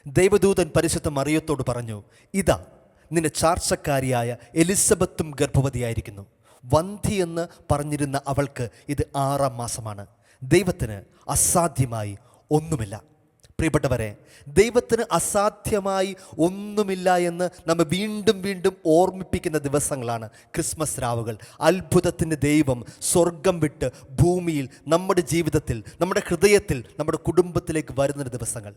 ദൈവദൂതൻ പരിശുദ്ധ മറിയത്തോട് പറഞ്ഞു, ഇതാ നിന്റെ ചാർച്ചക്കാരിയായ എലിസബത്തും ഗർഭവതിയായിരിക്കുന്നു. വന്ധ്യയെന്ന് പറഞ്ഞിരുന്ന അവൾക്ക് ഇത് 6-ാം മാസമാണ്. ദൈവത്തിന് അസാധ്യമായി ഒന്നുമില്ല. പ്രിയപ്പെട്ടവരെ, ദൈവത്തിന് അസാധ്യമായി ഒന്നുമില്ല എന്ന് നമ്മെ വീണ്ടും വീണ്ടും ഓർമ്മിപ്പിക്കുന്ന ദിവസങ്ങളാണ് ക്രിസ്മസ് രാവുകൾ. അത്ഭുതത്തിൻ്റെ ദൈവം സ്വർഗം വിട്ട് ഭൂമിയിൽ നമ്മുടെ ജീവിതത്തിൽ, നമ്മുടെ ഹൃദയത്തിൽ, നമ്മുടെ കുടുംബത്തിലേക്ക് വരുന്ന ദിവസങ്ങൾ.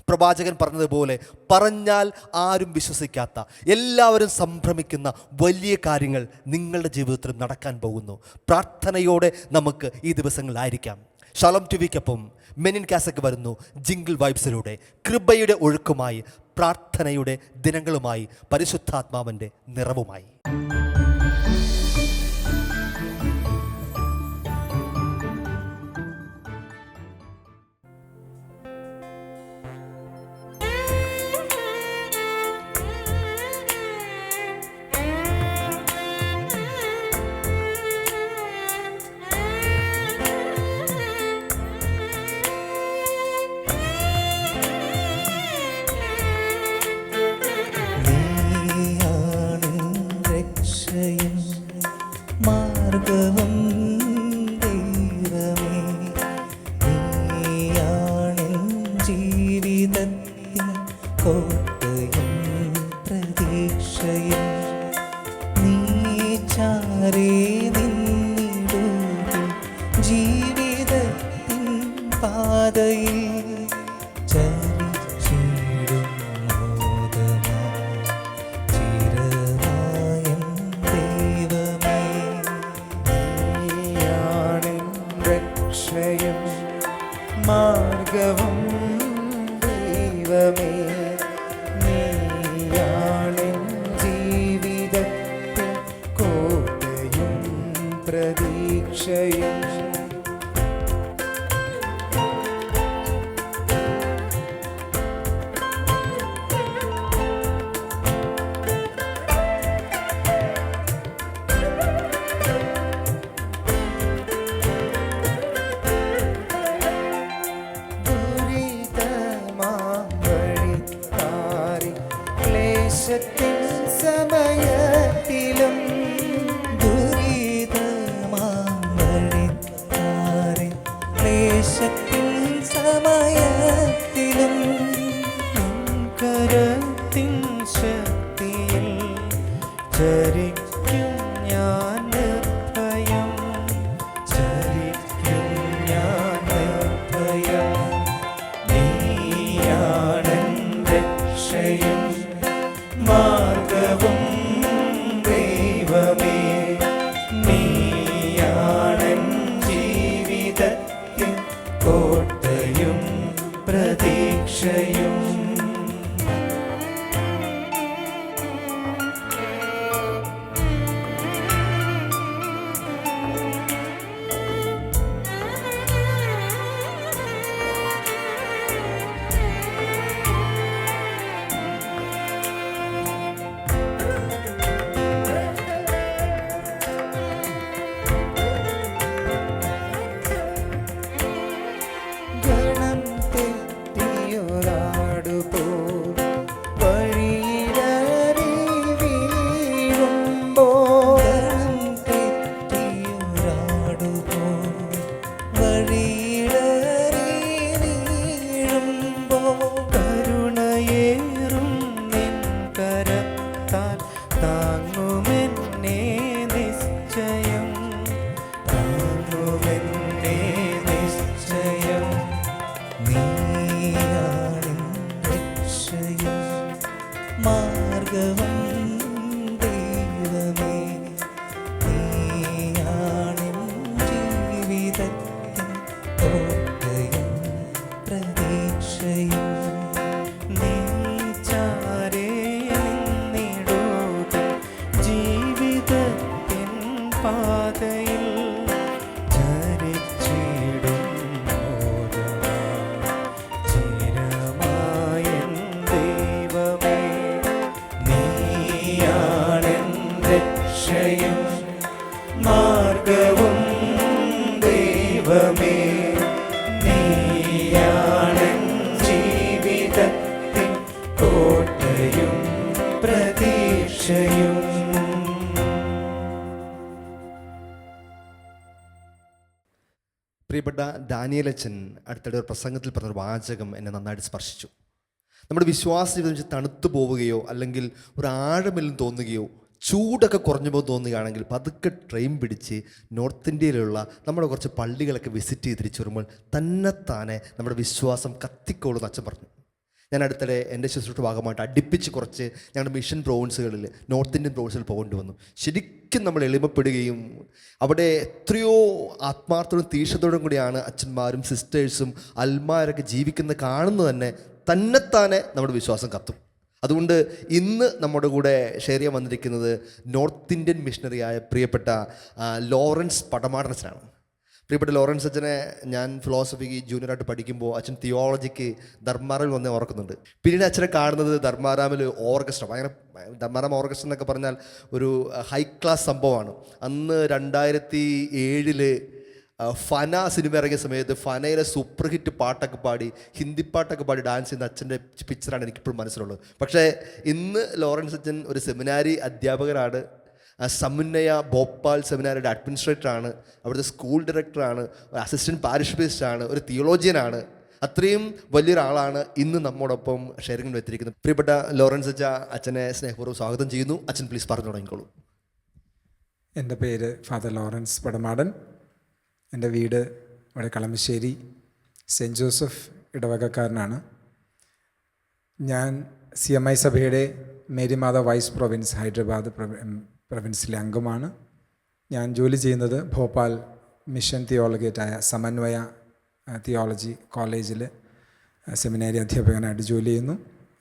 പ്രവാചകൻ പറഞ്ഞതുപോലെ പറഞ്ഞാൽ ആരും വിശ്വസിക്കാത്ത, എല്ലാവരും സംഭ്രമിക്കുന്ന വലിയ കാര്യങ്ങൾ നിങ്ങളുടെ ജീവിതത്തിൽ നടക്കാൻ പോകുന്നു. പ്രാർത്ഥനയോടെ നമുക്ക് ഈ ദിവസങ്ങളിലായിരിക്കാം. ഷാലോം ടിവിക്കൊപ്പം മെനിൻ കാസക്ക് വരുന്നു ജിംഗിൾ വൈബ്സിലൂടെ കൃപയുടെ ഒഴുക്കുമായി, പ്രാർത്ഥനയുടെ ദിനങ്ങളുമായി, പരിശുദ്ധാത്മാവിൻ്റെ നിറവുമായി. മാർഗവും ദൈവമേ, നീയാണെൻ ജീവിതത്തിൻ കോട്ടയും പ്രതീക്ഷയും. നീ ചാരേ നിന്നിടുകിൽ ജീവിതത്തിൻ പാതയിൽ ചരിച്ചിടും മോദമായി ചിരമായൻ ദൈവമേ. നീയാണെൻ രക്ഷയും മാർഗവും ദൈവമേ, നീയാണെൻ ജീവിതത്തിൻ കോട്ടയും പ്രതീക്ഷയും. ക്ലേശത്തിൻ സമയത്തിലും ദുരിതമാമഴിത്താരെ, ക്ലേശത്തിൻ സമയത്തിലും കരത്തിൻ ശക്തിയിൽ ചരിക്കും ഞാൻ നിർഭയം, ചരിക്കും ഞാൻ നിർഭയം. നീയാണെൻ രക്ഷയും മാർഗവും ദൈവമേ, നീയാണെൻ ജീവിതത്തിൻ കോട്ടയും പ്രതീക്ഷയും. പ്രിയപ്പെട്ട ദാനിയേലച്ചൻ അടുത്തിടെ ഒരു പ്രസംഗത്തിൽ പറഞ്ഞൊരു വാചകം എന്നെ നന്നായിട്ട് സ്പർശിച്ചു. നമ്മുടെ വിശ്വാസ ജീവിതം വെച്ച് തണുത്തു പോവുകയോ അല്ലെങ്കിൽ ഒരു ആഴമെല്ലാം തോന്നുകയോ ചൂടൊക്കെ കുറഞ്ഞു പോകുന്ന തോന്നുകയാണെങ്കിൽ പതുക്കെ ട്രെയിൻ പിടിച്ച് നോർത്ത് ഇന്ത്യയിലുള്ള നമ്മുടെ കുറച്ച് പള്ളികളൊക്കെ വിസിറ്റ് ചെയ്ത് തിരിച്ചു വരുമ്പോൾ തന്നെത്താനെ നമ്മുടെ വിശ്വാസം കത്തിക്കോളും അച്ഛൻ പറഞ്ഞു. ഞാൻ അടുത്തിടെ എൻ്റെ ശുശ്രൂഷ ഭാഗമായിട്ട് അടുപ്പിച്ച് കുറച്ച് ഞങ്ങളുടെ മിഷൻ പ്രോവിൻസുകളിൽ നോർത്ത് ഇന്ത്യൻ പ്രോവിൻസിൽ പോകേണ്ടി വന്നു. ശരിക്കും നമ്മൾ എളിമപ്പെടുകയും അവിടെ എത്രയോ ആത്മാർത്ഥവും തീക്ഷണത്തോടും കൂടിയാണ് അച്ഛന്മാരും സിസ്റ്റേഴ്സും അൽമാരൊക്കെ ജീവിക്കുന്നത് കാണുന്നത് തന്നെത്താനെ നമ്മുടെ വിശ്വാസം കത്തും. അതുകൊണ്ട് ഇന്ന് നമ്മുടെ കൂടെ ഷെയർ ചെയ്യാൻ വന്നിരിക്കുന്നത് നോർത്ത് ഇന്ത്യൻ മിഷണറിയായ പ്രിയപ്പെട്ട ലോറൻസ് പടമാടനച്ചനാണ്. പ്രിയപ്പെട്ട ലോറൻസ് അച്ഛനെ ഞാൻ ഫിലോസഫിക്ക് ജൂനിയറായിട്ട് പഠിക്കുമ്പോൾ അച്ഛൻ തിയോളജിക്ക് ധർമാറാമിൽ വന്നേ ഓർക്കുന്നുണ്ട്. പിന്നീട് അച്ഛനെ കാണുന്നത് ധർമാറാമിൽ ഓർക്കസ്ട്ര, ഭയങ്കര ധർമാറാം ഓർക്കസ്ട്ര എന്നൊക്കെ പറഞ്ഞാൽ ഒരു ഹൈ ക്ലാസ് സംഭവമാണ്. അന്ന് 2007 ഫന സിനിമ ഇറങ്ങിയ സമയത്ത് ഫനയിലെ സൂപ്പർ ഹിറ്റ് പാട്ടൊക്കെ പാടി ഹിന്ദി പാട്ടൊക്കെ പാടി ഡാൻസ് ചെയ്യുന്ന അച്ഛൻ്റെ പിക്ചറാണ് എനിക്കിപ്പോഴും മനസ്സിലുള്ളത്. പക്ഷേ ഇന്ന് ലോറൻസ് അച്ഛൻ ഒരു സെമിനാരി അധ്യാപകനാണ്, സമുന്നയ ഭോപ്പാൽ സെമിനാരിയുടെ അഡ്മിനിസ്ട്രേറ്ററാണ്, അവിടുത്തെ സ്കൂൾ ഡയറക്ടറാണ്, ഒരു അസിസ്റ്റൻറ്റ് പാരിഷ് പ്രീസ്റ്റാണ്, ഒരു തിയോളജിയനാണ്. അത്രയും വലിയൊരാളാണ് ഇന്ന് നമ്മോടൊപ്പം ഷെയറിംഗിൽ എത്തിയിരിക്കുന്നത്. പ്രിയപ്പെട്ട ലോറൻസ് അച്ഛനെ സ്നേഹപൂർവ്വം സ്വാഗതം ചെയ്യുന്നു. അച്ഛൻ പ്ലീസ് പറഞ്ഞു തുടങ്ങിക്കോളൂ. എൻ്റെ പേര് ഫാദർ ലോറൻസ് പടമാടൻ. എൻ്റെ വീട് ഇവിടെ കളമശ്ശേരി സെൻറ്റ് ജോസഫ് ഇടവകക്കാരനാണ്. ഞാൻ CMI സഭയുടെ മേരിമാത വൈസ് പ്രൊവിൻസ് ഹൈദരാബാദ് പ്രൊവിൻസിലെ അംഗമാണ്. ഞാൻ ജോലി ചെയ്യുന്നത് ഭോപ്പാൽ മിഷൻ തിയോളജേറ്റായ സമന്വയ തിയോളജി കോളേജിൽ സെമിനാരി അധ്യാപകനായിട്ട് ജോലി ചെയ്യുന്നു.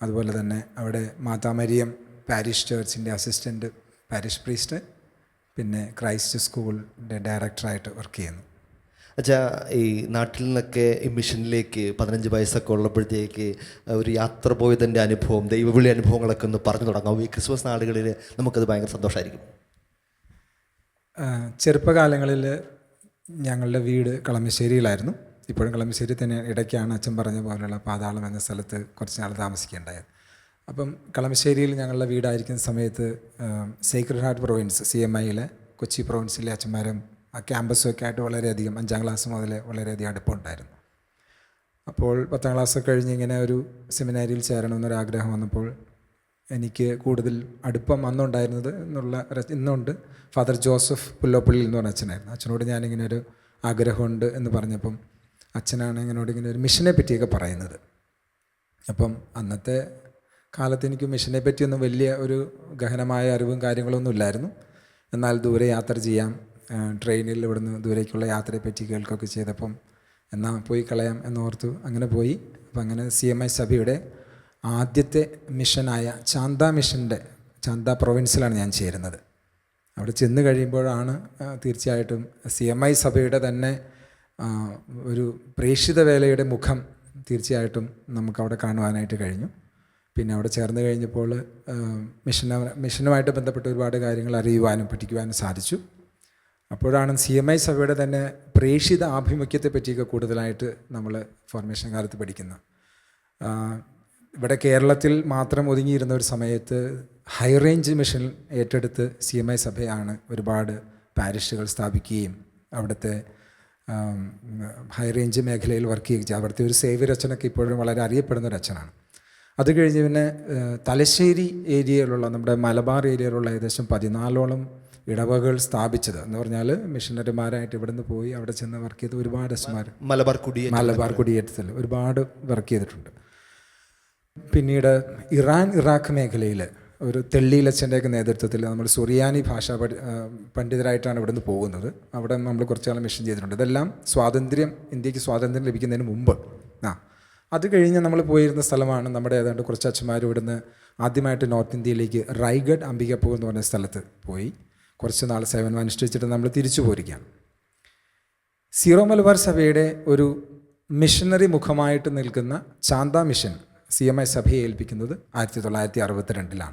അതുപോലെ തന്നെ അവിടെ മാതാമരിയം പാരിഷ് ചർച്ചിൻ്റെ അസിസ്റ്റൻറ്റ് പാരിഷ് പ്രീസ്റ്റ്, പിന്നെ ക്രൈസ്റ്റ് സ്കൂളിൻ്റെ ഡയറക്ടറായിട്ട് വർക്ക് ചെയ്യുന്നു. അച്ഛാ, ഈ നാട്ടിൽ നിന്നൊക്കെ ഈ മിഷനിലേക്ക് 15 വയസ്സൊക്കെ ഉള്ളപ്പോഴത്തേക്ക് ഒരു യാത്ര പോയതിൻ്റെ അനുഭവം, ദൈവവിളി അനുഭവങ്ങളൊക്കെ ഒന്ന് പറഞ്ഞു തുടങ്ങാം. ഈ ക്രിസ്മസ് നാളുകളിൽ നമുക്കത് ഭയങ്കര സന്തോഷമായിരിക്കും. ചെറുപ്പകാലങ്ങളിൽ ഞങ്ങളുടെ വീട് കളമശ്ശേരിയിലായിരുന്നു. ഇപ്പോഴും കളമശ്ശേരി തന്നെ. ഇടയ്ക്കാണ് അച്ഛൻ പറഞ്ഞ പോലെയുള്ള പാതാളം എന്ന സ്ഥലത്ത് കുറച്ച് നാൾ താമസിക്കേണ്ടായത്. അപ്പം കളമശ്ശേരിയിൽ ഞങ്ങളുടെ വീടായിരിക്കുന്ന സമയത്ത് സേക്രഡ് ഹാർട്ട് പ്രൊവിൻസ് CMIയിലെ കൊച്ചി പ്രൊവിൻസിലെ അച്ഛന്മാരും ആ ക്യാമ്പസുമൊക്കെ ആയിട്ട് വളരെയധികം 5ാം ക്ലാസ് മുതൽ വളരെയധികം അടുപ്പമുണ്ടായിരുന്നു. അപ്പോൾ 10ാം ക്ലാസ്സൊക്കെ കഴിഞ്ഞ് ഇങ്ങനെ ഒരു സെമിനാരിയിൽ ചേരണമെന്നൊരാഗ്രഹം വന്നപ്പോൾ എനിക്ക് കൂടുതൽ അടുപ്പം അന്നുണ്ടായിരുന്നത് ഇന്നുണ്ട് ഫാദർ ജോസഫ് പുല്ലോപ്പള്ളിയിൽ എന്ന് പറഞ്ഞ അച്ഛനായിരുന്നു. അച്ഛനോട് ഞാനിങ്ങനെ ഒരു ആഗ്രഹമുണ്ട് എന്ന് പറഞ്ഞപ്പം അച്ഛനാണ് എന്നോട് ഇങ്ങനെ ഒരു മിഷനെ പറ്റിയൊക്കെ പറയുന്നത്. അപ്പം അന്നത്തെ കാലത്ത് എനിക്ക് മിഷനെ പറ്റിയൊന്നും വലിയ ഒരു ഗഹനമായ അറിവും കാര്യങ്ങളൊന്നും ഇല്ലായിരുന്നു. എന്നാൽ ദൂരെ യാത്ര ചെയ്യാം, ട്രെയിനിൽ ഇവിടുന്ന് ദൂരേക്കുള്ള യാത്രയെപ്പറ്റി കേൾക്കുകയൊക്കെ ചെയ്തപ്പം എന്നാൽ പോയി കളയാം എന്നോർത്തു. അങ്ങനെ പോയി. അപ്പം അങ്ങനെ CMI സഭയുടെ ആദ്യത്തെ മിഷനായ ചാന്ത പ്രൊവിൻസിലാണ് ഞാൻ ചേരുന്നത്. അവിടെ ചെന്ന് കഴിയുമ്പോഴാണ് തീർച്ചയായിട്ടും CMI സഭയുടെ തന്നെ ഒരു പ്രേക്ഷിത വേലയുടെ മുഖം തീർച്ചയായിട്ടും നമുക്കവിടെ കാണുവാനായിട്ട് കഴിഞ്ഞു. പിന്നെ അവിടെ ചേർന്ന് കഴിഞ്ഞപ്പോൾ മിഷനുമായിട്ട് ബന്ധപ്പെട്ട് ഒരുപാട് കാര്യങ്ങൾ അറിയുവാനും പഠിക്കുവാനും സാധിച്ചു. അപ്പോഴാണ് CMI സഭയുടെ തന്നെ പ്രേക്ഷിത ആഭിമുഖ്യത്തെ പറ്റിയൊക്കെ കൂടുതലായിട്ട് നമ്മൾ ഫോർമേഷൻ കാലത്ത് പഠിക്കുന്നത്. ഇവിടെ കേരളത്തിൽ മാത്രം ഒതുങ്ങിയിരുന്ന ഒരു സമയത്ത് ഹൈ റേഞ്ച് മിഷൻ ഏറ്റെടുത്ത് CMI സഭയാണ് ഒരുപാട് പാരിഷുകൾ സ്ഥാപിക്കുകയും അവിടുത്തെ ഹൈ റേഞ്ച് മേഖലയിൽ വർക്ക് ചെയ്യുക. അവിടുത്തെ ഒരു സേവ്യർ അച്ഛനൊക്കെ ഇപ്പോഴും വളരെ അറിയപ്പെടുന്ന ഒരു അച്ഛനാണ്. അത് കഴിഞ്ഞ് പിന്നെ തലശ്ശേരി ഏരിയയിലുള്ള നമ്മുടെ മലബാർ ഏരിയയിലുള്ള ഏകദേശം 14ഓളം ഇടവകൾ സ്ഥാപിച്ചത് എന്ന് പറഞ്ഞാൽ മിഷണറിമാരായിട്ട് ഇവിടുന്ന് പോയി അവിടെ ചെന്ന് വർക്ക് ചെയ്ത് ഒരുപാട് അച്ഛന്മാർ മലബാർ കുടിയേറ്റത്തിൽ ഒരുപാട് വർക്ക് ചെയ്തിട്ടുണ്ട്. പിന്നീട് ഇറാഖ് മേഖലയിൽ ഒരു തെള്ളിയിലച്ഛൻ്റെയൊക്കെ നേതൃത്വത്തിൽ നമ്മൾ സുറിയാനി ഭാഷ പണ്ഡിതരായിട്ടാണ് ഇവിടുന്ന് പോകുന്നത്. അവിടെ നമ്മൾ കുറച്ച് കാലം മിഷൻ ചെയ്തിട്ടുണ്ട്. ഇതെല്ലാം ഇന്ത്യക്ക് സ്വാതന്ത്ര്യം ലഭിക്കുന്നതിന് മുമ്പ്. അത് കഴിഞ്ഞ് നമ്മൾ പോയിരുന്ന സ്ഥലമാണ് നമ്മുടെ ഏതാണ്ട് കുറച്ച് അച്ഛന്മാർ ഇവിടുന്ന് ആദ്യമായിട്ട് നോർത്ത് ഇന്ത്യയിലേക്ക് റൈഗഡ് അംബികപ്പൂർ എന്ന് പറഞ്ഞ സ്ഥലത്ത് പോയി കുറച്ച് നാൾ സേവനം അനുഷ്ഠിച്ചിട്ട് നമ്മൾ തിരിച്ചു പോരിക്കുകയാണ്. സീറോ മലബാർ സഭയുടെ ഒരു മിഷണറി മുഖമായിട്ട് നിൽക്കുന്ന ചാന്ത മിഷൻ CMI സഭയെ ഏൽപ്പിക്കുന്നത് 1962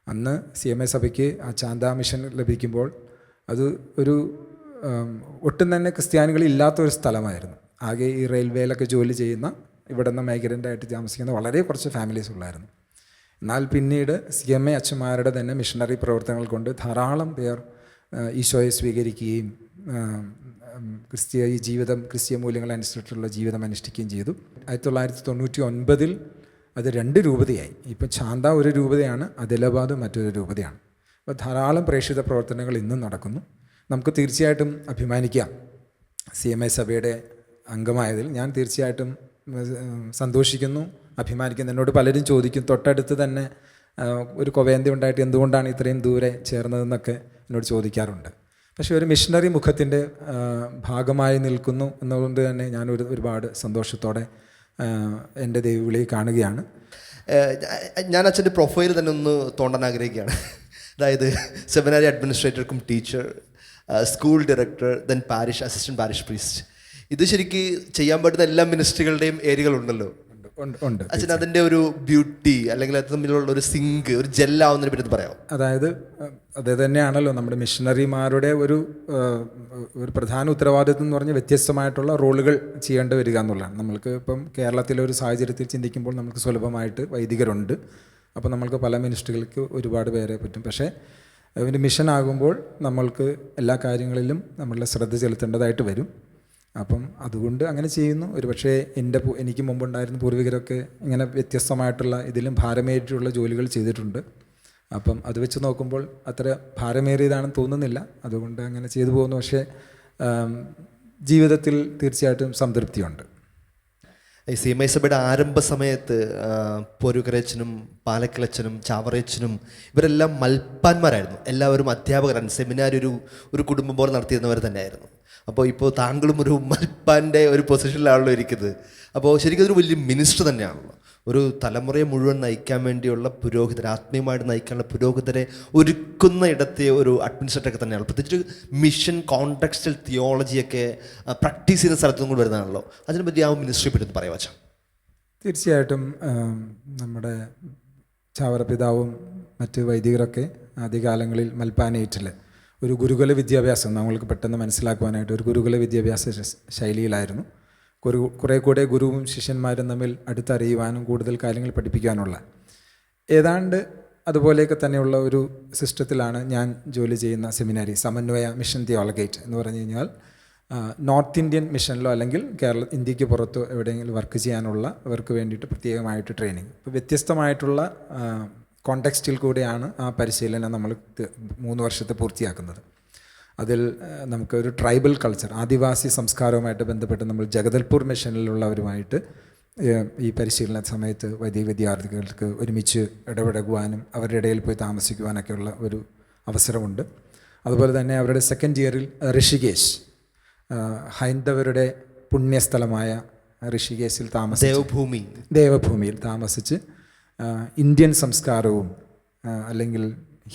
അന്ന് CMI സഭയ്ക്ക് ആ ചാന്ത മിഷൻ ലഭിക്കുമ്പോൾ അത് ഒരു ഒട്ടും തന്നെ ക്രിസ്ത്യാനികളില്ലാത്ത ഒരു സ്ഥലമായിരുന്നു. ആകെ ഈ റെയിൽവേയിലൊക്കെ ജോലി ചെയ്യുന്ന ഇവിടെ നിന്ന് മൈഗ്രൻ്റായിട്ട് താമസിക്കുന്ന വളരെ കുറച്ച് ഫാമിലീസ് ഉള്ളായിരുന്നു. എന്നാൽ പിന്നീട് CMI അച്ഛന്മാരുടെ തന്നെ മിഷണറി പ്രവർത്തനങ്ങൾ കൊണ്ട് ധാരാളം പേർ ഈശോയെ സ്വീകരിക്കുകയും ക്രിസ്തീയ മൂല്യങ്ങളനുസരിച്ചുള്ള ജീവിതം അനുഷ്ഠിക്കുകയും ചെയ്തു. 1999 അത് 2 രൂപതയായി. ഇപ്പം ചാന്ത ഒരു രൂപതയാണ്, അദിലാബാദ് മറ്റൊരു രൂപതയാണ്. അപ്പോൾ ധാരാളം പ്രേക്ഷിത പ്രവർത്തനങ്ങൾ ഇന്നും നടക്കുന്നു. നമുക്ക് തീർച്ചയായിട്ടും അഭിമാനിക്കാം. CMI സഭയുടെ അംഗമായതിൽ ഞാൻ തീർച്ചയായിട്ടും സന്തോഷിക്കുന്നു, അഭിമാനിക്കുന്നു. എന്നോട് പലരും ചോദിക്കും, തൊട്ടടുത്ത് തന്നെ ഒരു കൊവേന്തി ഉണ്ടായിട്ട് എന്തുകൊണ്ടാണ് ഇത്രയും ദൂരെ ചേർന്നതെന്നൊക്കെ എന്നോട് ചോദിക്കാറുണ്ട്. പക്ഷേ ഒരു മിഷണറി മുഖത്തിൻ്റെ ഭാഗമായി നിൽക്കുന്നു എന്നതുകൊണ്ട് തന്നെ ഞാൻ ഒരുപാട് സന്തോഷത്തോടെ എൻ്റെ ദൈവവിളി കാണുകയാണ്. ഞാൻ അച്ഛൻ്റെ പ്രൊഫൈൽ തന്നെ ഒന്ന് തോണ്ടാൻ ആഗ്രഹിക്കുകയാണ്. അതായത് സെമിനാരി അഡ്മിനിസ്ട്രേറ്റർക്കും teacher, school director, then parish assistant parish priest. ഇത് ശരിക്ക് ചെയ്യാൻ പറ്റുന്ന എല്ലാ മിനിസ്ട്രികളുടെയും ഏരിയകളുണ്ടല്ലോ. ഉണ്ട്. അച്ഛൻ അതിൻ്റെ ഒരു ബ്യൂട്ടി അല്ലെങ്കിൽ അത് തമ്മിലുള്ള ഒരു സിങ്ക്, ഒരു ജെല്ലാവുന്നതിനെ പറ്റി പറയാം. അതായത് അത് തന്നെയാണല്ലോ നമ്മുടെ മിഷണറിമാരുടെ ഒരു പ്രധാന ഉത്തരവാദിത്വം എന്ന് പറഞ്ഞാൽ വ്യത്യസ്തമായിട്ടുള്ള റോളുകൾ ചെയ്യേണ്ടി വരിക എന്നുള്ളതാണ്. നമ്മൾക്ക് ഇപ്പം കേരളത്തിലെ ഒരു സാഹചര്യത്തിൽ ചിന്തിക്കുമ്പോൾ നമുക്ക് സുലഭമായിട്ട് വൈദികരുണ്ട്. അപ്പോൾ നമ്മൾക്ക് പല മിനിസ്ട്രികൾക്ക് ഒരുപാട് പേരെ പറ്റും. പക്ഷേ ഒരു മിഷൻ ആകുമ്പോൾ നമ്മൾക്ക് എല്ലാ കാര്യങ്ങളിലും നമ്മളുടെ ശ്രദ്ധ ചെലുത്തേണ്ടതായിട്ട് വരും. അപ്പം അതുകൊണ്ട് അങ്ങനെ ചെയ്യുന്നു. ഒരു പക്ഷേ എനിക്ക് മുമ്പുണ്ടായിരുന്ന പൂർവികരൊക്കെ ഇങ്ങനെ വ്യത്യസ്തമായിട്ടുള്ള ഇതിലും ഭാരമേറിയിട്ടുള്ള ജോലികൾ ചെയ്തിട്ടുണ്ട്. അപ്പം അത് വെച്ച് നോക്കുമ്പോൾ അത്ര ഭാരമേറിയതാണെന്ന് തോന്നുന്നില്ല. അതുകൊണ്ട് അങ്ങനെ ചെയ്തു പോകുന്നു. പക്ഷേ ജീവിതത്തിൽ തീർച്ചയായിട്ടും സംതൃപ്തിയുണ്ട്. ഈ CMI സഭയുടെ ആരംഭ സമയത്ത് പോരുകരച്ചനും പാലക്കിളച്ചനും ചാവറയച്ചനും ഇവരെല്ലാം മൽപ്പാന്മാരായിരുന്നു. എല്ലാവരും അധ്യാപകരാണ്. സെമിനാരി ഒരു കുടുംബം പോലെ നടത്തിയിരുന്നവർ തന്നെയായിരുന്നു. അപ്പോൾ ഇപ്പോൾ താങ്കളും ഒരു മൽപ്പാൻ്റെ ഒരു പൊസിഷനിലാണല്ലോ ഇരിക്കുന്നത്. അപ്പോൾ ശരിക്കും അതൊരു വലിയ മിനിസ്റ്റർ തന്നെയാണല്ലോ. ഒരു തലമുറയെ മുഴുവൻ നയിക്കാൻ വേണ്ടിയുള്ള പുരോഹിതരെ, ആത്മീയമായിട്ട് നയിക്കാനുള്ള പുരോഹിതരെ ഒരുക്കുന്ന ഇടത്തെ ഒരു അഡ്മിനിസ്ട്രേറ്ററൊക്കെ തന്നെയാണ്. പ്രത്യേകിച്ച് മിഷൻ കോണ്ടെക്സ്റ്റൽ തിയോളജിയൊക്കെ പ്രാക്ടീസ് ചെയ്യുന്ന സ്ഥലത്തും കൂടി വരുന്നതാണല്ലോ. അതിനെപ്പറ്റി ആ മിനിസ്ട്രിയെ പറ്റി ഒന്ന് പറയാം. തീർച്ചയായിട്ടും നമ്മുടെ ചാവറ പിതാവും മറ്റ് വൈദികരൊക്കെ ആദ്യകാലങ്ങളിൽ മൽപ്പാനേറ്റിൽ ഒരു ഗുരുകുല വിദ്യാഭ്യാസം നമ്മൾക്ക് പെട്ടെന്ന് മനസ്സിലാക്കുവാനായിട്ട് ഒരു ഗുരുകുല വിദ്യാഭ്യാസ ശൈലിയിലായിരുന്നു. കുറേ കൂടെ ഗുരുവും ശിഷ്യന്മാരും തമ്മിൽ അടുത്തറിയുവാനും കൂടുതൽ കാര്യങ്ങൾ പഠിപ്പിക്കാനുള്ള ഏതാണ്ട് അതുപോലെയൊക്കെ തന്നെയുള്ള ഒരു സിസ്റ്റത്തിലാണ് ഞാൻ ജോലി ചെയ്യുന്ന സെമിനാരി സമന്വയ മിഷൻ തിയോളഗേറ്റ് എന്ന് പറഞ്ഞു കഴിഞ്ഞാൽ നോർത്ത് ഇന്ത്യൻ മിഷനിലോ അല്ലെങ്കിൽ ഇന്ത്യക്ക് പുറത്തോ എവിടെയെങ്കിലും വർക്ക് ചെയ്യാനുള്ള അവർക്ക് വേണ്ടിയിട്ട് പ്രത്യേകമായിട്ട് ട്രെയിനിങ്. ഇപ്പോൾ വ്യത്യസ്തമായിട്ടുള്ള കോണ്ടെക്സ്റ്റിൽ കൂടെയാണ് ആ പരിശീലനം നമ്മൾ 3 വർഷത്തെ പൂർത്തിയാക്കുന്നത്. അതിൽ നമുക്കൊരു ട്രൈബൽ കൾച്ചർ, ആദിവാസി സംസ്കാരവുമായിട്ട് ബന്ധപ്പെട്ട് നമ്മൾ ജഗദൽപൂർ മിഷനിലുള്ളവരുമായിട്ട് ഈ പരിശീലന സമയത്ത് വൈദിക വിദ്യാർത്ഥികൾക്ക് ഒരുമിച്ച് ഇടപഴകുവാനും അവരുടെ ഇടയിൽ പോയി താമസിക്കുവാനൊക്കെയുള്ള ഒരു അവസരമുണ്ട്. അതുപോലെ തന്നെ അവരുടെ സെക്കൻഡ് ഇയറിൽ ഋഷികേശ്, ഹൈന്ദവരുടെ പുണ്യസ്ഥലമായ ഋഷികേശിൽ ദേവഭൂമിയിൽ താമസിച്ച് ഇന്ത്യൻ സംസ്കാരവും അല്ലെങ്കിൽ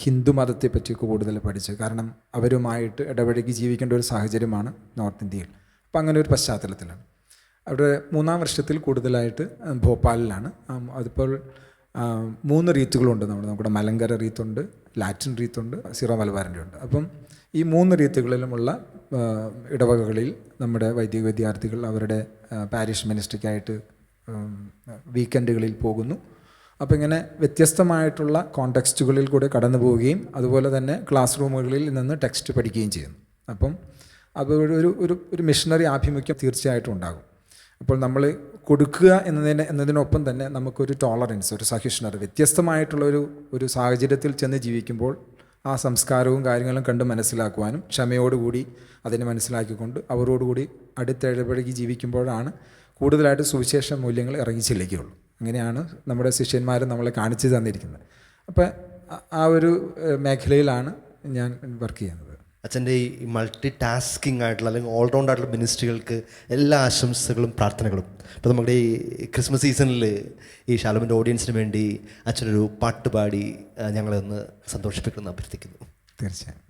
ഹിന്ദു മതത്തെപ്പറ്റിയൊക്കെ കൂടുതൽ പഠിച്ച്, കാരണം അവരുമായിട്ട് ഇടപഴകി ജീവിക്കേണ്ട ഒരു സാഹചര്യമാണ് നോർത്ത് ഇന്ത്യയിൽ. അപ്പം അങ്ങനെ ഒരു പശ്ചാത്തലത്തിലാണ്. അവിടെ 3-ാം വർഷത്തിൽ കൂടുതലായിട്ട് ഭോപ്പാലിലാണ്. അതിപ്പോൾ 3 റീത്തുകളുണ്ട്. നമ്മുടെ മലങ്കര റീത്തുണ്ട്, ലാറ്റിൻ റീത്തുണ്ട്, സീറോ മലബാറിൻ്റെ ഉണ്ട്. അപ്പം ഈ 3 റീത്തുകളിലുമുള്ള ഇടവകകളിൽ നമ്മുടെ വൈദിക വിദ്യാർത്ഥികൾ അവരുടെ പാരിഷ് മിനിസ്ട്രിക്കായിട്ട് വീക്കെൻഡുകളിൽ പോകുന്നു. അപ്പോൾ ഇങ്ങനെ വ്യത്യസ്തമായിട്ടുള്ള കോണ്ടെക്സ്റ്റുകളിൽ കൂടെ കടന്നു പോവുകയും അതുപോലെ തന്നെ ക്ലാസ് റൂമുകളിൽ നിന്ന് ടെക്സ്റ്റ് പഠിക്കുകയും ചെയ്യുന്നു. അപ്പം അത് ഒരു മിഷണറി ആഭിമുഖ്യം തീർച്ചയായിട്ടും ഉണ്ടാകും. അപ്പോൾ നമ്മൾ കൊടുക്കുക എന്നതിനൊപ്പം തന്നെ നമുക്കൊരു ടോളറൻസ്, ഒരു സഹിഷ്ണുത, വ്യത്യസ്തമായിട്ടുള്ള ഒരു സാഹചര്യത്തിൽ ചെന്ന് ജീവിക്കുമ്പോൾ ആ സംസ്കാരവും കാര്യങ്ങളും കണ്ട് മനസ്സിലാക്കുവാനും ക്ഷമയോടുകൂടി അതിനെ മനസ്സിലാക്കിക്കൊണ്ട് അവരോടുകൂടി അടുത്തിടപഴകി ജീവിക്കുമ്പോഴാണ് കൂടുതലായിട്ട് സുവിശേഷ മൂല്യങ്ങൾ ഇറങ്ങി ചെല്ലുകയുള്ളൂ. അങ്ങനെയാണ് നമ്മുടെ ശിഷ്യന്മാർ നമ്മളെ കാണിച്ചു തന്നിരിക്കുന്നത്. അപ്പോൾ ആ ഒരു മേഖലയിലാണ് ഞാൻ വർക്ക് ചെയ്യുന്നത്. അച്ഛൻ്റെ ഈ മൾട്ടി ടാസ്കിങ് ആയിട്ടുള്ള അല്ലെങ്കിൽ ഓൾറൗണ്ട് ആയിട്ടുള്ള മിനിസ്ട്രികൾക്ക് എല്ലാ ആശംസകളും പ്രാർത്ഥനകളും. ഇപ്പോൾ നമ്മുടെ ഈ ക്രിസ്മസ് സീസണിൽ ഈ ഷാലോമിൻ്റെ ഓഡിയൻസിന് വേണ്ടി അച്ഛനൊരു പാട്ട് പാടി ഞങ്ങളെ ഒന്ന് സന്തോഷിപ്പിക്കണമെന്ന് അഭ്യർത്ഥിക്കുന്നു. തീർച്ചയായും.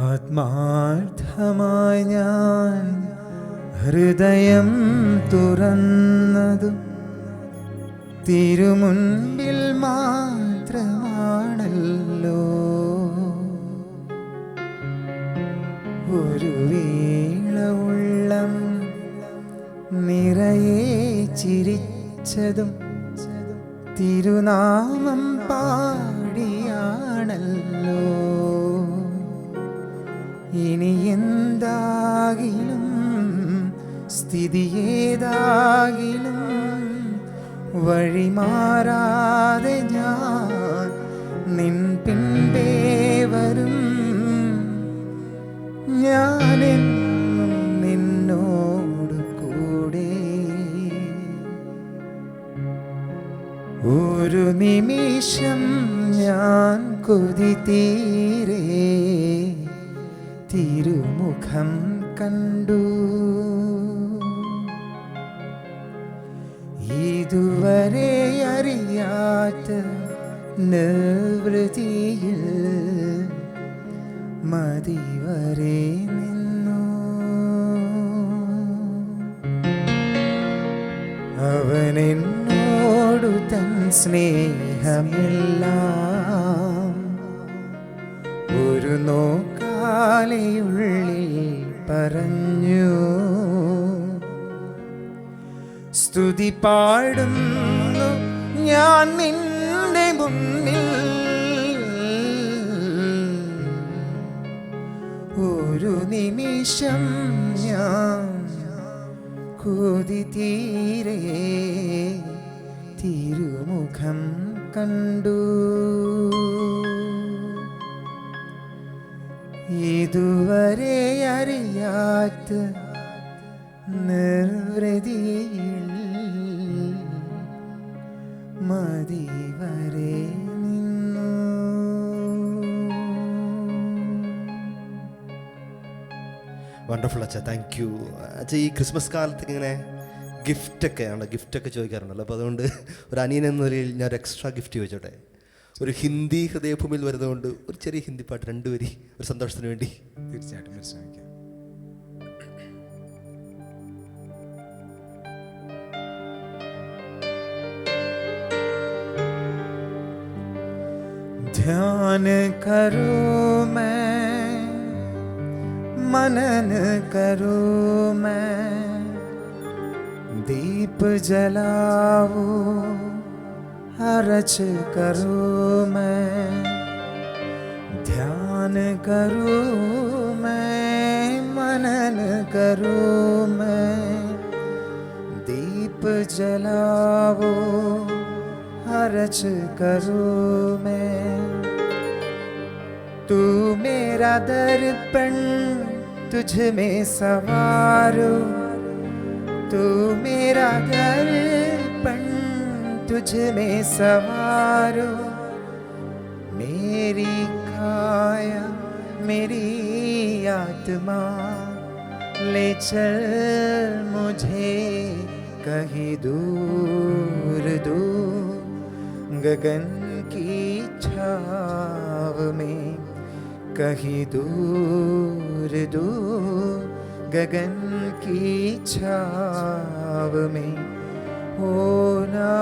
ആത്മാർത്ഥമായി ഞാൻ ഹൃദയം തുറന്നതും തിരുമുൻപിൽ മാത്രമാണല്ലോ. ഒരു വേള ഉള്ളം നിറയെ ചിരിച്ചതും തിരുനാമം പാടിയാണല്ലോ ഇനി എന്താകിലും സ്ഥിതിയേതാകിലും വഴിമാറാതെ ഞാൻ നിൻ പിൻപേ വരും. ഞാനെന്നും നിന്നോട് കൂടെ. ഒരു നിമിഷം ഞാൻ കൊതി തീരെ തിരുമുഖം കണ്ടു. ഇതുവരെ അറിയാത്ത നിർവൃതിയിൽ മതിവരെ നിന്നു. അവനെന്നോടു തൻ സ്നേഹമെല്ലാം ഒരു നോക്കാലെയുള്ളിൽ പറഞ്ഞു. സ്തുതി പാടുന്നു ഞാൻ നിന്റെ മുന്നിൽ. ഒരു നിമിഷം ഞാൻ കൊതി തീരെ തിരുമുഖം കണ്ടു. ഇതുവരെ അറിയാത്ത നിർവൃതിയിൽ മതിവരെ നിന്നു. വണ്ടർഫുൾ അച്ഛാ, താങ്ക് യു അച്ഛാ. ഈ ക്രിസ്മസ് കാലത്ത് ഇങ്ങനെ ഗിഫ്റ്റൊക്കെ ചോദിക്കാറുണ്ടല്ലോ. അപ്പോൾ അതുകൊണ്ട് ഒരു അനിയൻ എന്ന നിലയിൽ ഞാൻ ഒരു എക്സ്ട്രാ ഗിഫ്റ്റ് ചോദിച്ചോട്ടെ. ഒരു ഹിന്ദി ഹൃദയഭൂമിയിൽ വരുന്നതുകൊണ്ട് ഒരു ചെറിയ ഹിന്ദി പാട്ട് 2 വരി ഒരു സന്തോഷത്തിന് വേണ്ടി. തീർച്ചയായിട്ടും പരിശ്രമിക്കാം. ध्यान करूं मैं, मनन करूं मैं, दीप जलाऊं अरच करूं मैं. ध्यान करूं मैं, मनन करूं मैं, दीप जलाऊं अरच करूं मैं. तू मेरा दर्पण तुझ में सवारो, तू मेरा दर्पण तुझ में सवारो. मेरी काया मेरी आत्मा ले चल मुझे कहीं दूर दूर, गगन की छाव में कहीं दूर दूर, गगन की छाव में होना.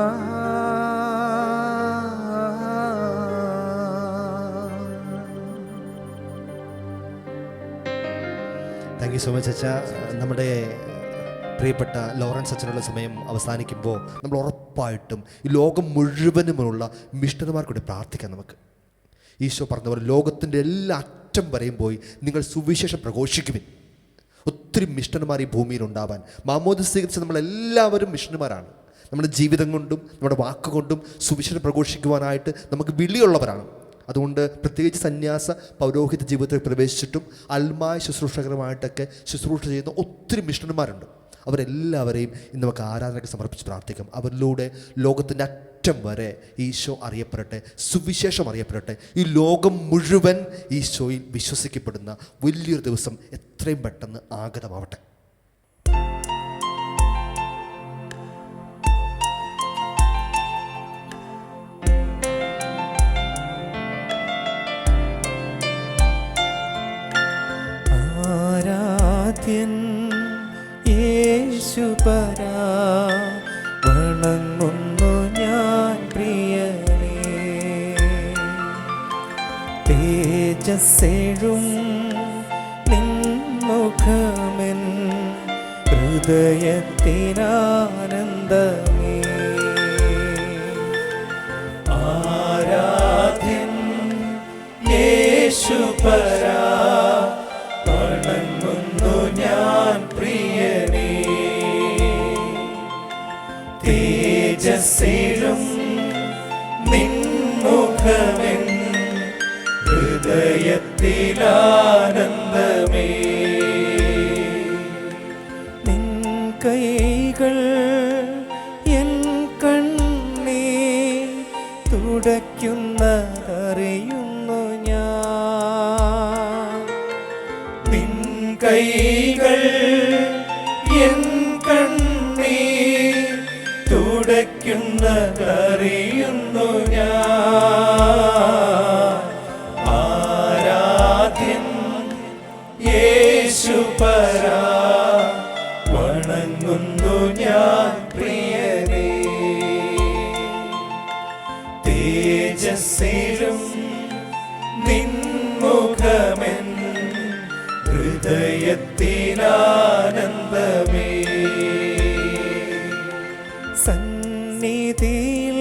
താങ്ക് യു സോ മച്ച് അച്ഛാ. നമ്മുടെ പ്രിയപ്പെട്ട ലോറൻസ് അച്ഛനുള്ള സമയം അവസാനിക്കുമ്പോൾ നമ്മൾ ഉറപ്പായിട്ടും ഈ ലോകം മുഴുവനുമുള്ള മിഷണറിമാർക്കൂടെ പ്രാർത്ഥിക്കാം. നമുക്ക് ഈശോ പറഞ്ഞ പോലെ ലോകത്തിൻ്റെ എല്ലാ അറ്റം വരെയും പോയി നിങ്ങൾ സുവിശേഷം പ്രഘോഷിക്കുവിൻ. ഒത്തിരി മിഷണറിമാർ ഈ ഭൂമിയിൽ ഉണ്ടാവാൻ മാമോദിസ സ്വീകരിച്ച നമ്മളെല്ലാവരും മിഷണറിമാരാണ്. നമ്മുടെ ജീവിതം കൊണ്ടും നമ്മുടെ വാക്കുകൊണ്ടും സുവിശേഷം പ്രഘോഷിക്കുവാനായിട്ട് നമുക്ക് വിളിയുള്ളവരാണ്. അതുകൊണ്ട് പ്രത്യേകിച്ച് സന്യാസ പൗരോഹിത ജീവിതത്തിൽ പ്രവേശിച്ചിട്ടും അൽമായ ശുശ്രൂഷകരുമായിട്ടൊക്കെ ശുശ്രൂഷ ചെയ്യുന്ന ഒത്തിരി മിഷണറിമാരുണ്ട്. അവരെല്ലാവരെയും ഇന്ന് നമുക്ക് ആരാധനയ്ക്ക് സമർപ്പിച്ച് പ്രാർത്ഥിക്കാം. അവരിലൂടെ ലോകത്തിൻ്റെ അറ്റം വരെ ഈശോ അറിയപ്പെടട്ടെ, സുവിശേഷം അറിയപ്പെടട്ടെ. ഈ ലോകം മുഴുവൻ ഈശോയിൽ വിശ്വസിക്കപ്പെടുന്ന വലിയൊരു ദിവസം എത്രയും പെട്ടെന്ന് ആഗതമാവട്ടെ. ആരാധ്യൻ യേശുപരാ, വണങ്ങുന്നു ഞാൻ പ്രിയനേ. തേജസ്സെഴും നിൻമുഖമെൻ ഹൃദയത്തിനാനന്ദമേ. യേശുപരാ വണങ്ങുന്നു ഞാൻ പ്രിയനേ. തേജസ്സിലും നിൻമുഖമെൻ ഹൃദയത്തിലാനന്ദമേ. നിൻ കൈകൾ എൻ കണ്ണീർ തുടയ്ക്കുന്നതറിയുന്നു ഞാൻ. നിൻ കൈകൾ എൻ കണ്ണീർ തുടയ്ക്കുന്നതറിയുന്നു ഞാൻ. ആരാധ്യൻ യേശുപരാ വണങ്ങുന്നു ഞാൻ പ്രിയനേ. തേജസ്സിലും നിൻമുഖമെൻ ഹൃദയത്തിലാനന്ദമേ. സന്നിധിയിൽ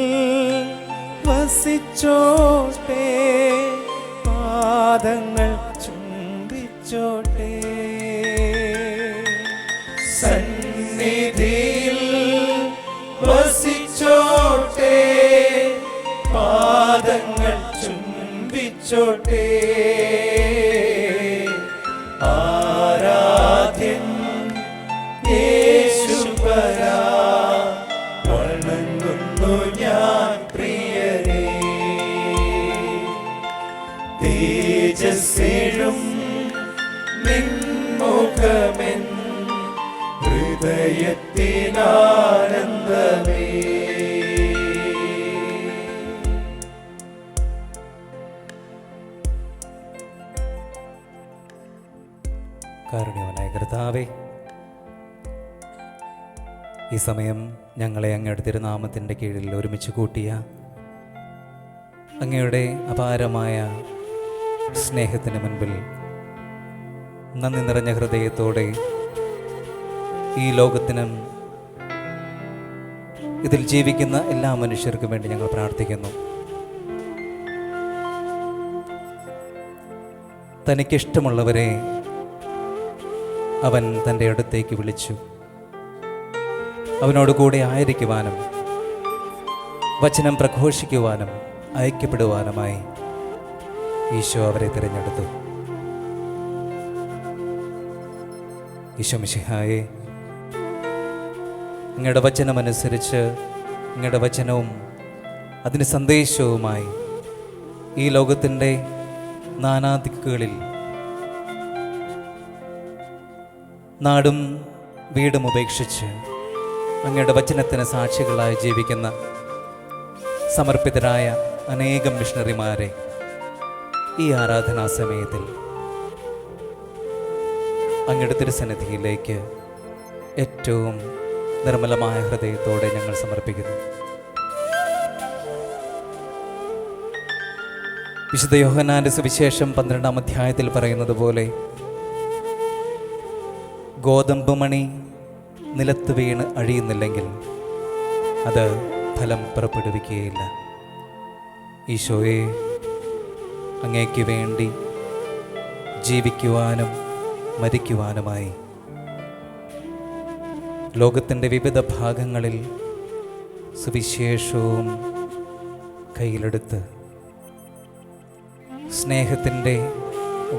വസിച്ചോട്ടെ, പാദങ്ങൾ ചുംബിച്ചോട്ടെ. സന്നിധിയിൽ വസിച്ചോട്ടെ, പാദങ്ങൾ ചുംബിച്ചോട്ടെ. ആരാധ്യൻ യേശുപരാ വണങ്ങുന്നു ഞാൻ പ്രിയനേ. തേജസ്സിലും നിൻമുഖമെൻ ഹൃദയത്തിലാനന്ദമേ. കാരുണ്യവനായ കർത്താവേ, ഈ സമയം ഞങ്ങളെ അങ്ങയുടെ തിരുനാമത്തിൻ്റെ കീഴിൽ ഒരുമിച്ച് കൂട്ടിയ അങ്ങയുടെ അപാരമായ സ്നേഹത്തിന് മുൻപിൽ നന്ദി നിറഞ്ഞ ഹൃദയത്തോടെ ഈ ലോകത്തിനും ഇതിൽ ജീവിക്കുന്ന എല്ലാ മനുഷ്യർക്കും വേണ്ടി ഞങ്ങൾ പ്രാർത്ഥിക്കുന്നു. തനിക്കിഷ്ടമുള്ളവരെ അവൻ തൻ്റെ അടുത്തേക്ക് വിളിച്ചു. അവനോട് കൂടെ ആയിരിക്കുവാനും വചനം പ്രഘോഷിക്കുവാനും ഐക്യപ്പെടുവാനുമായി ഈശോ അവരെ തിരഞ്ഞെടുത്തു. ഈശോ മിശിഹായേ, അങ്ങയുടെ വചനമനുസരിച്ച് അങ്ങയുടെ വചനവും അതിന് സന്ദേശവുമായി ഈ ലോകത്തിൻ്റെ നാനാദിക്കുകളിൽ നാടും വീടും ഉപേക്ഷിച്ച് അങ്ങയുടെ വചനത്തിന് സാക്ഷികളായി ജീവിക്കുന്ന സമർപ്പിതരായ അനേകം മിഷണറിമാരെ ഈ ആരാധനാ സമയത്തിൽ അങ്ങയുടെ തിരുസന്നിധിയിലേക്ക് ഏറ്റവും നിർമ്മലമായ ഹൃദയത്തോടെ ഞങ്ങൾ സമർപ്പിക്കുന്നു. വിശുദ്ധ യോഹന്നാന്റെ സുവിശേഷം 12-ാം അധ്യായത്തിൽ പറയുന്നത് പോലെ ഗോതമ്പ് മണി നിലത്ത് വീണ് അഴിയുന്നില്ലെങ്കിൽ അത് ഫലം പുറപ്പെടുവിക്കുകയില്ല. ഈശോയെ, അങ്ങേക്ക് വേണ്ടി ജീവിക്കുവാനും മരിക്കുവാനുമായി ലോകത്തിൻ്റെ വിവിധ ഭാഗങ്ങളിൽ സുവിശേഷവും കയ്യിലെടുത്ത് സ്നേഹത്തിൻ്റെ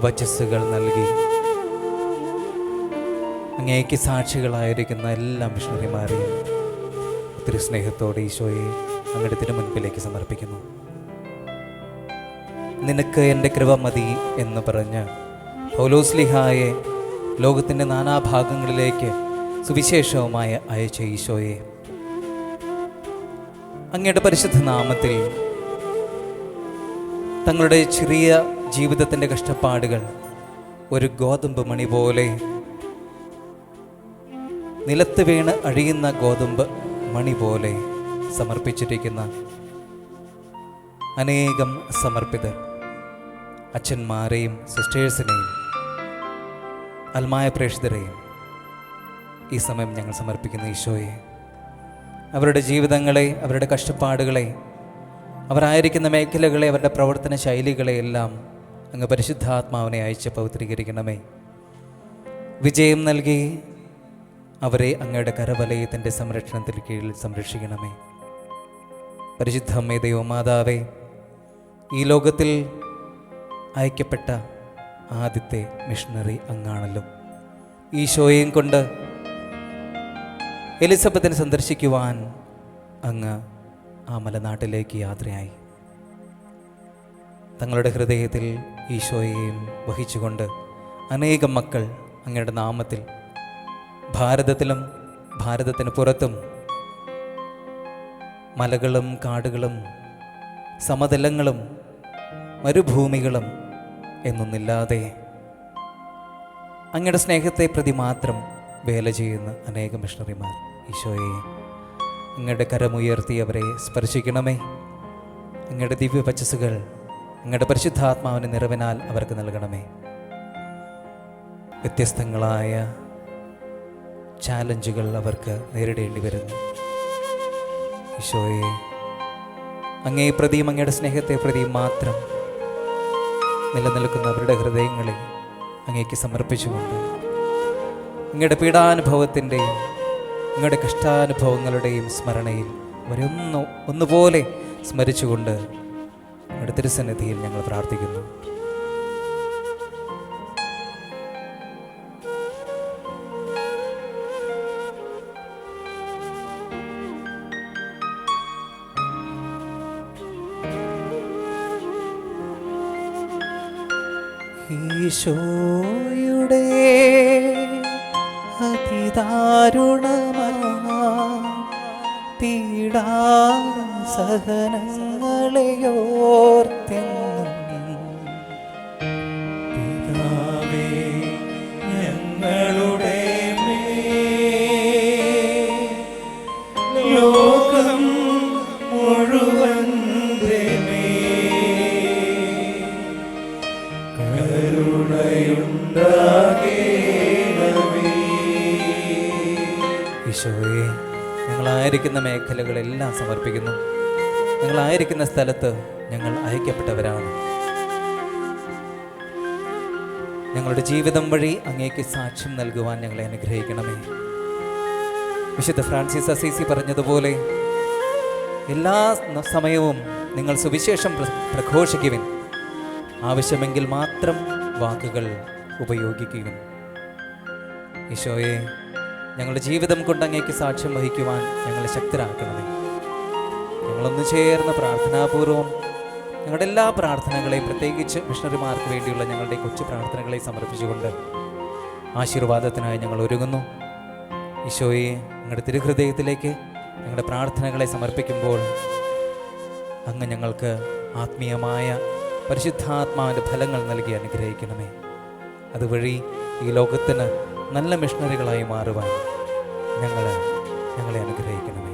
വചസ്സുകൾ നൽകി അങ്ങേക്ക് സാക്ഷികളായിരിക്കുന്ന എല്ലാ മിഷണറിമാരെയും ഒത്തിരി സ്നേഹത്തോടെ ഈശോയെ അങ്ങയുടെ തിരു മുൻപിലേക്ക് സമർപ്പിക്കുന്നു. നിനക്ക് എൻ്റെ കൃപ മതി എന്ന് പറഞ്ഞ് പൗലോസ്ലിഹായെ ലോകത്തിൻ്റെ നാനാഭാഗങ്ങളിലേക്ക് സുവിശേഷവുമായി അയച്ച ഈശോയെ, അങ്ങയുടെ പരിശുദ്ധ നാമത്തിൽ തങ്ങളുടെ ചെറിയ ജീവിതത്തിൻ്റെ കഷ്ടപ്പാടുകൾ ഒരു ഗോതമ്പ് മണി പോലെ, നിലത്ത് വീണ് അഴിയുന്ന ഗോതമ്പ് മണി പോലെ സമർപ്പിച്ചിരിക്കുന്ന അനേകം സമർപ്പിതർ അച്ഛന്മാരെയും സിസ്റ്റേഴ്സിനെയും അൽമായ പ്രേക്ഷിതരെയും ഈ സമയം ഞങ്ങൾ സമർപ്പിക്കുന്ന ഈശോയെ, അവരുടെ ജീവിതങ്ങളെ, അവരുടെ കഷ്ടപ്പാടുകളെ, അവരായിരിക്കുന്ന മേഖലകളെ, അവരുടെ പ്രവർത്തന ശൈലികളെയെല്ലാം അങ്ങ് പരിശുദ്ധാത്മാവിനെ അയച്ച് പവിത്രീകരിക്കണമേ. വിജയം നൽകി അവരെ അങ്ങയുടെ കരവലയത്തിൻ്റെ സംരക്ഷണത്തിൽ കീഴിൽ സംരക്ഷിക്കണമേ. പരിശുദ്ധ അമ്മേ ദൈവമാതാവേ, ഈ ലോകത്തിൽ അയക്കപ്പെട്ട ആദ്യത്തെ മിഷണറി അങ്ങാണല്ലോ. ഈശോയെയും കൊണ്ട് എലിസബത്തിനെ സന്ദർശിക്കുവാൻ അങ്ങ് ആ മലനാട്ടിലേക്ക് യാത്രയായി. തങ്ങളുടെ ഹൃദയത്തിൽ ഈശോയെയും വഹിച്ചുകൊണ്ട് അനേകം മക്കൾ അങ്ങയുടെ നാമത്തിൽ ഭാരതത്തിലും ഭാരതത്തിന് പുറത്തും മലകളും കാടുകളും സമതലങ്ങളും മരുഭൂമികളും എന്നൊന്നില്ലാതെ അങ്ങയുടെ സ്നേഹത്തെ പ്രതി മാത്രം വേല ചെയ്യുന്ന അനേകം മിഷണറിമാർ, ഈശോയെ അങ്ങയുടെ കരമുയർത്തി അവരെ സ്പർശിക്കണമേ. അങ്ങയുടെ ദിവ്യ പച്ചസുകൾ അങ്ങയുടെ പരിശുദ്ധാത്മാവിൻ്റെ നിറവിനാൽ അവർക്ക് നൽകണമേ. വ്യത്യസ്തങ്ങളായ ചാലഞ്ചുകൾ അവർക്ക് നേരിടേണ്ടി വരുന്നു. ഈശോയെ അങ്ങേ പ്രതിയും അങ്ങയുടെ സ്നേഹത്തെ പ്രതിയും മാത്രം നിലനിൽക്കുന്ന അവരുടെ ഹൃദയങ്ങളെ അങ്ങേക്ക് സമർപ്പിച്ചുകൊണ്ട് അങ്ങയുടെ പീഡാനുഭവത്തിൻ്റെയും അങ്ങയുടെ കഷ്ടാനുഭവങ്ങളുടെയും സ്മരണയിൽ അവരെ ഒന്നുപോലെ സ്മരിച്ചുകൊണ്ട് അങ്ങയുടെ തിരുസന്നിധിയിൽ ഞങ്ങൾ പ്രാർത്ഥിക്കുന്നു. ഈശോയുടെ അതിദാരുണമാ പീഡാസഹനങ്ങളെയോർത്തെന്നും പിതാവേ, ഞങ്ങളുടെ ലോകം മുഴുവൻ്റെ കരുണയുണ്ടാകേണമേ. ഈശോയെ ഞങ്ങളായിരിക്കുന്ന മേഖലകളെല്ലാം സമർപ്പിക്കുന്നു. ഞങ്ങളായിരിക്കുന്ന സ്ഥലത്ത് ഞങ്ങൾ അയക്കപ്പെട്ടവരാണ്. ഞങ്ങളുടെ ജീവിതം വഴി അങ്ങേക്ക് സാക്ഷ്യം നൽകുവാൻ ഞങ്ങളെ അനുഗ്രഹിക്കണമേ. വിശുദ്ധ ഫ്രാൻസിസ് അസീസി പറഞ്ഞതുപോലെ എല്ലാ സമയവും നിങ്ങൾ സുവിശേഷം പ്രഘോഷിക്കുവിൻ, ആവശ്യമെങ്കിൽ മാത്രം വാക്കുകൾ ഉപയോഗിക്കുക. ഈശോയെ ഞങ്ങളുടെ ജീവിതം കൊണ്ട് അങ്ങേക്ക് സാക്ഷ്യം വഹിക്കുവാൻ ഞങ്ങളെ ശക്തരാക്കണമേ. ഞങ്ങളൊന്നു ചേർന്ന് പ്രാർത്ഥനാപൂർവം ഞങ്ങളുടെ എല്ലാ പ്രാർത്ഥനകളെയും, പ്രത്യേകിച്ച് മിഷണറിമാർക്ക് വേണ്ടിയുള്ള ഞങ്ങളുടെ കൊച്ചു പ്രാർത്ഥനകളെ സമർപ്പിച്ചുകൊണ്ട് ആശീർവാദത്തിനായി ഞങ്ങൾ ഒരുങ്ങുന്നു. ഈശോയെ ഞങ്ങളുടെ തിരുഹൃദയത്തിലേക്ക് ഞങ്ങളുടെ പ്രാർത്ഥനകളെ സമർപ്പിക്കുമ്പോൾ അങ്ങ് ഞങ്ങൾക്ക് ആത്മീയമായ പരിശുദ്ധാത്മാവിൻ്റെ ഫലങ്ങൾ നൽകി അനുഗ്രഹിക്കണമേ. അതുവഴി ഈ ലോകത്തിന് നല്ല മിഷണറികളായി മാറുവാൻ ഞങ്ങളെ അനുഗ്രഹിക്കണം.